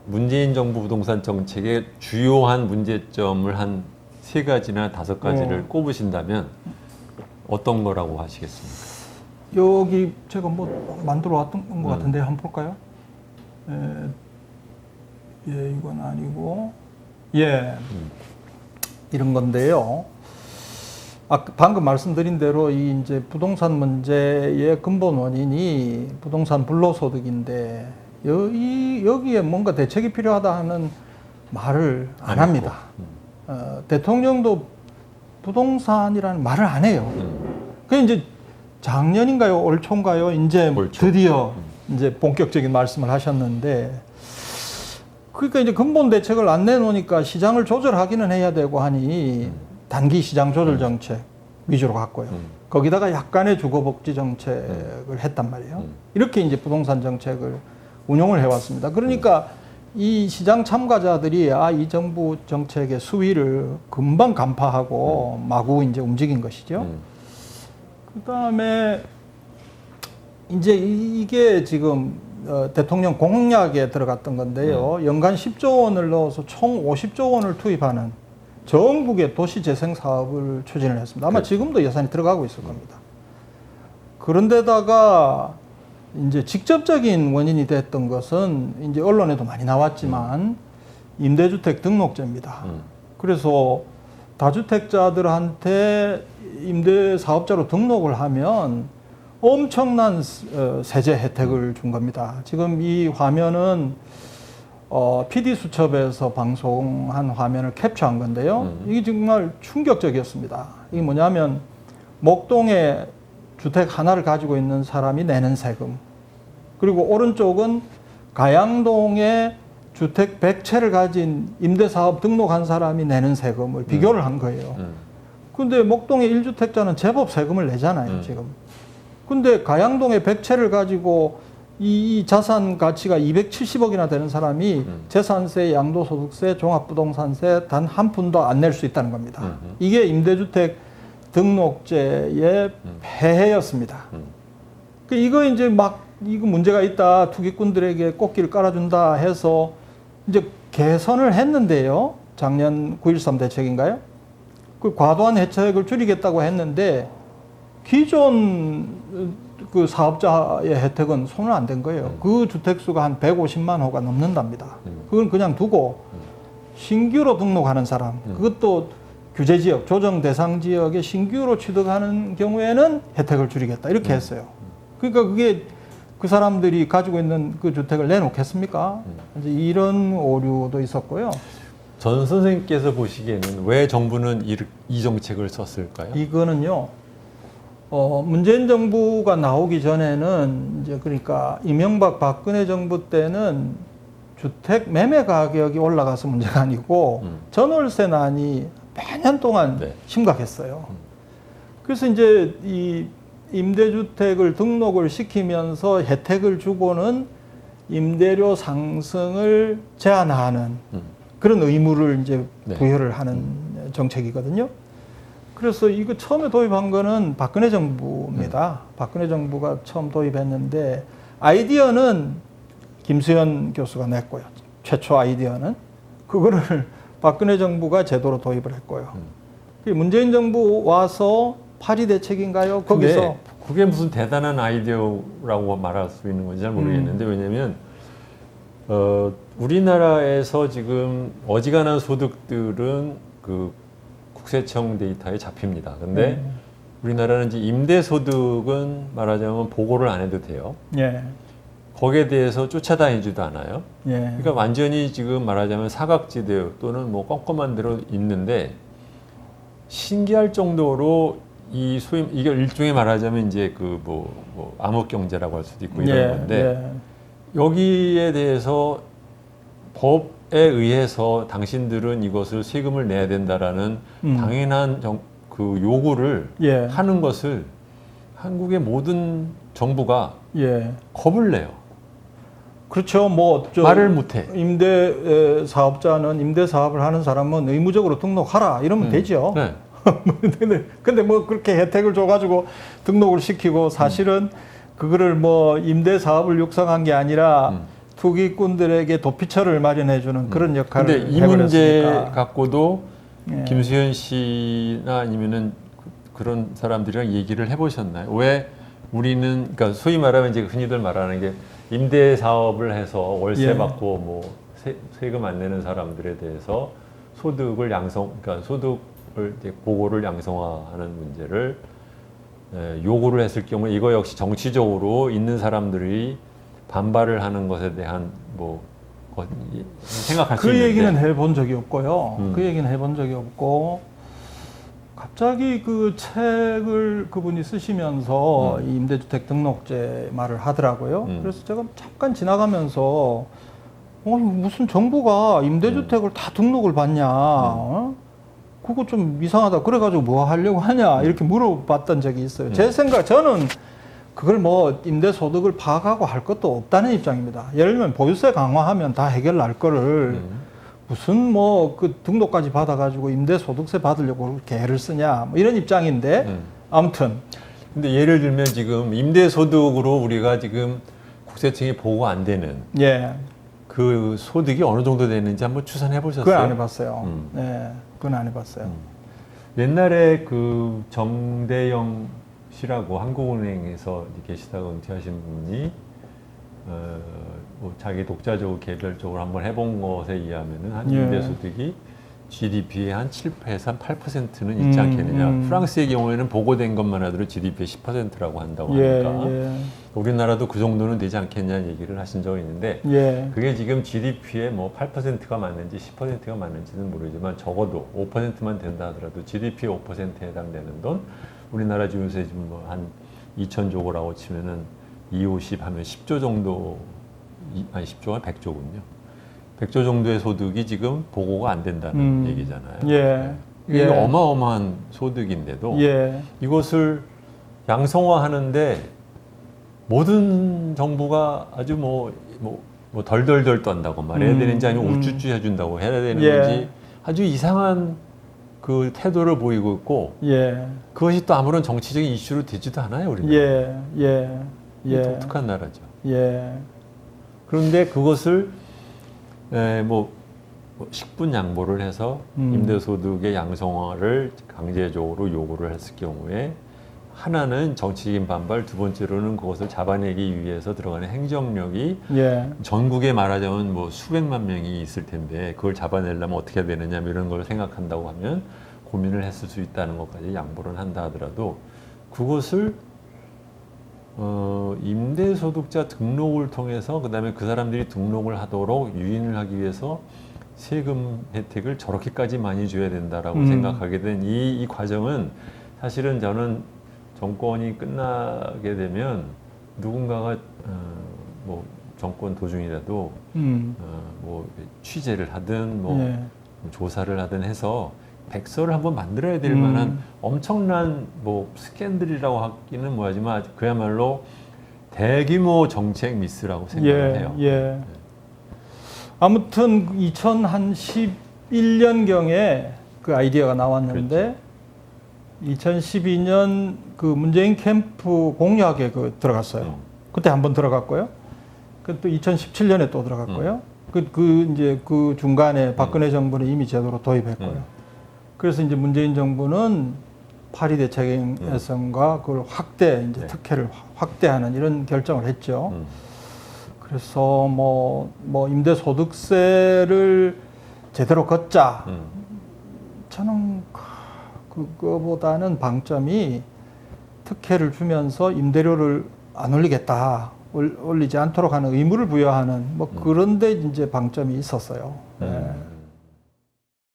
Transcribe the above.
문재인 정부 부동산 정책의 주요한 문제점을 한 3가지나 5가지를 꼽으신다면 어떤 거라고 하시겠습니까? 여기 제가 뭐 만들어 왔던 것 같은데 한번 볼까요? 이건 아니고 이런 건데요. 방금 말씀드린 대로 이 이제 부동산 문제의 근본 원인이 부동산 불로소득인데 여기에 뭔가 대책이 필요하다 하는 말을 안 합니다. 대통령도 부동산이라는 말을 안 해요. 그 이제 작년인가요, 올 초인가요? 이제 드디어 이제 본격적인 말씀을 하셨는데, 그러니까 이제 근본 대책을 안 내놓으니까 시장을 조절하기는 해야 되고 하니 단기 시장 조절 정책 위주로 갔고요. 거기다가 약간의 주거복지 정책을 했단 말이에요. 이렇게 이제 부동산 정책을 운용을 해왔습니다. 그러니까 이 시장 참가자들이 이 정부 정책의 수위를 금방 간파하고 마구 이제 움직인 것이죠. 그다음에 이제 이게 지금 대통령 공약에 들어갔던 건데요. 연간 10조 원을 넣어서 총 50조 원을 투입하는 전국의 도시 재생 사업을 추진을 했습니다. 아마 지금도 예산이 들어가고 있을 겁니다. 그런데다가 이제 직접적인 원인이 됐던 것은 이제 언론에도 많이 나왔지만 임대주택 등록제입니다. 그래서 다주택자들한테 임대사업자로 등록을 하면 엄청난 세제 혜택을 준 겁니다. 지금 이 화면은 PD수첩에서 방송한 화면을 캡처한 건데요. 이게 정말 충격적이었습니다. 이게 뭐냐면 목동에 주택 하나를 가지고 있는 사람이 내는 세금, 그리고 오른쪽은 가양동에 주택 100채를 가진 임대사업 등록한 사람이 내는 세금을 비교를 한 거예요. 근데 목동의 1주택자는 제법 세금을 내잖아요, 지금. 근데 가양동에 100채를 가지고 이 자산 가치가 270억이나 되는 사람이 재산세, 양도소득세, 종합부동산세 단 한 푼도 안 낼 수 있다는 겁니다. 이게 임대주택 등록제의 폐해였습니다. 이거 이제 이거 문제가 있다, 투기꾼들에게 꽃길을 깔아준다 해서 이제 개선을 했는데요. 작년 9.13 대책인가요? 그 과도한 혜택을 줄이겠다고 했는데 기존 그 사업자의 혜택은 손을 안 댄 거예요. 그 주택수가 한 150만 호가 넘는답니다. 그건 그냥 두고 신규로 등록하는 사람, 그것도 규제지역, 조정 대상 지역에 신규로 취득하는 경우에는 혜택을 줄이겠다, 이렇게 했어요. 그러니까 그게 그 사람들이 가지고 있는 그 주택을 내놓겠습니까? 이제 이런 오류도 있었고요. 전 선생님께서 보시기에는 왜 정부는 이 정책을 썼을까요? 이거는요, 문재인 정부가 나오기 전에는 이제 그러니까 이명박 박근혜 정부 때는 주택 매매 가격이 올라가서 문제가 아니고 전월세난이 몇 년 동안 심각했어요. 그래서 이제 이 임대주택을 등록을 시키면서 혜택을 주고는 임대료 상승을 제한하는 그런 의무를 이제 부여를 하는 정책이거든요. 그래서 이거 처음에 도입한 거는 박근혜 정부입니다. 박근혜 정부가 처음 도입했는데 아이디어는 김수현 교수가 냈고요. 최초 아이디어는. 그거를 박근혜 정부가 제도로 도입을 했고요. 문재인 정부 와서 8.2 대책인가요? 거기서 그게 무슨 대단한 아이디어라고 말할 수 있는 건지 잘 모르겠는데 왜냐면 우리나라에서 지금 어지간한 소득들은 그 국세청 데이터에 잡힙니다. 근데 우리나라는 이제 임대소득은 말하자면 보고를 안 해도 돼요. 거기에 대해서 쫓아다니지도 않아요. 그러니까 완전히 지금 말하자면 사각지대 또는 뭐 껌껌한 데로 있는데 신기할 정도로 이게 일종의 말하자면 이제 그 뭐 암흑경제라고 할 수도 있고 이런 건데 여기에 대해서 법에 의해서 당신들은 이것을 세금을 내야 된다라는 당연한 그 요구를 하는 것을 한국의 모든 정부가 겁을 내요. 그렇죠. 말을 못해. 임대 사업자는 임대 사업을 하는 사람은 의무적으로 등록하라 이러면 되죠. 근데 뭐 그렇게 혜택을 줘가지고 등록을 시키고 사실은 그거를 뭐 임대 사업을 육성한 게 아니라 투기꾼들에게 도피처를 마련해주는 그런 역할을 근데 이 문제 해버렸으니까. 갖고도 예. 김수현 씨나 아니면은 그런 사람들이랑 얘기를 해보셨나요? 왜 우리는 그러니까 소위 말하면 이제 흔히들 말하는 게 임대 사업을 해서 월세 예. 받고 뭐 세금 안 내는 사람들에 대해서 소득을 그러니까 소득을 이제 보고를 양성화하는 문제를 요구를 했을 경우에 이거 역시 정치적으로 있는 사람들이 반발을 하는 것에 대한 뭐 생각할 수 그 있는데 얘기는 해본 적이 없고요. 그 음. 얘기는 해본 적이 없고 갑자기 그 책을 그분이 쓰시면서 이 임대주택 등록제 말을 하더라고요. 그래서 제가 잠깐 지나가면서 무슨 정부가 임대주택을 다 등록을 받냐? 어? 그거 좀 이상하다. 그래가지고 뭐 하려고 하냐? 이렇게 물어봤던 적이 있어요. 제 생각, 저는 그걸 뭐 임대소득을 파악하고 할 것도 없다는 입장입니다. 예를 들면 보유세 강화하면 다 해결 날 거를 무슨 뭐 그 등록까지 받아가지고 임대소득세 받으려고 그렇게 애를 쓰냐? 뭐 이런 입장인데 아무튼. 근데 예를 들면 지금 임대소득으로 우리가 지금 국세청이 보고 안 되는 예. 그 소득이 어느 정도 되는지 한번 추산해 보셨어요? 그건 안 해봤어요. 네, 그건 안 해봤어요. 옛날에 그 정대영 씨라고 한국은행에서 계시다가 은퇴하신 분이 뭐 자기 독자적으로 개별적으로 한번 해본 것에 의하면은 한 예. 임대소득이 GDP의 한 7%에서 한 8%는 있지 않겠느냐. 프랑스의 경우에는 보고된 것만 하더라도 GDP의 10%라고 한다고 하니까 예. 우리나라도 그 정도는 되지 않겠냐는 얘기를 하신 적이 있는데 예. 그게 지금 GDP의 뭐 8%가 맞는지 10%가 맞는지는 모르지만 적어도 5%만 된다 하더라도 GDP의 5%에 해당되는 돈 우리나라 지금 요새 지금 뭐 한 2,000조라고 치면은 2, 50 하면 10조 정도 아니 10조가 100조군요. 100조 정도의 소득이 지금 보고가 안 된다는 얘기잖아요. 예. 이게 예. 어마어마한 소득인데도 예. 이것을 양성화하는데 모든 정부가 아주 뭐 덜덜덜 떤다고 말해야 되는지 아니면 우쭈쭈 해준다고 해야 되는 예. 건지 아주 이상한 그 태도를 보이고 있고 예. 그것이 또 아무런 정치적인 이슈로 되지도 않아요. 우리는. 예. 예. 예. 독특한 나라죠. 예. 그런데 그것을 뭐 식분 양보를 해서 임대소득의 양성화를 강제적으로 요구를 했을 경우에 하나는 정치적인 반발, 두 번째로는 그것을 잡아내기 위해서 들어가는 행정력이 예. 전국에 말하자면 뭐 수백만 명이 있을 텐데 그걸 잡아내려면 어떻게 해야 되느냐 이런 걸 생각한다고 하면 고민을 했을 수 있다는 것까지 양보를 한다 하더라도 그것을 임대소득자 등록을 통해서 그다음에 그 사람들이 등록을 하도록 유인을 하기 위해서 세금 혜택을 저렇게까지 많이 줘야 된다라고 생각하게 된 이 과정은 사실은 저는 정권이 끝나게 되면 누군가가 뭐 정권 도중이라도 뭐 취재를 하든 뭐 예. 조사를 하든 해서 백서를 한번 만들어야 될 만한 엄청난 뭐 스캔들이라고 하기는 뭐하지만 그야말로 대규모 정책 미스라고 생각을 해요. 예. 아무튼 2011년경에 그 아이디어가 나왔는데 2012년 그 문재인 캠프 공약에 그 들어갔어요. 그때 한번 들어갔고요. 그 또 2017년에 또 들어갔고요. 이제 그 중간에 박근혜 정부는 이미 제도로 도입했고요. 그래서 이제 문재인 정부는 8.2 대책에서가 그걸 이제 특혜를 확대하는 이런 결정을 했죠. 그래서 뭐 임대소득세를 제대로 걷자. 저는 그거보다는 방점이 특혜를 주면서 임대료를 안 올리겠다. 올리지 않도록 하는 의무를 부여하는 뭐 그런데 이제 방점이 있었어요. 네.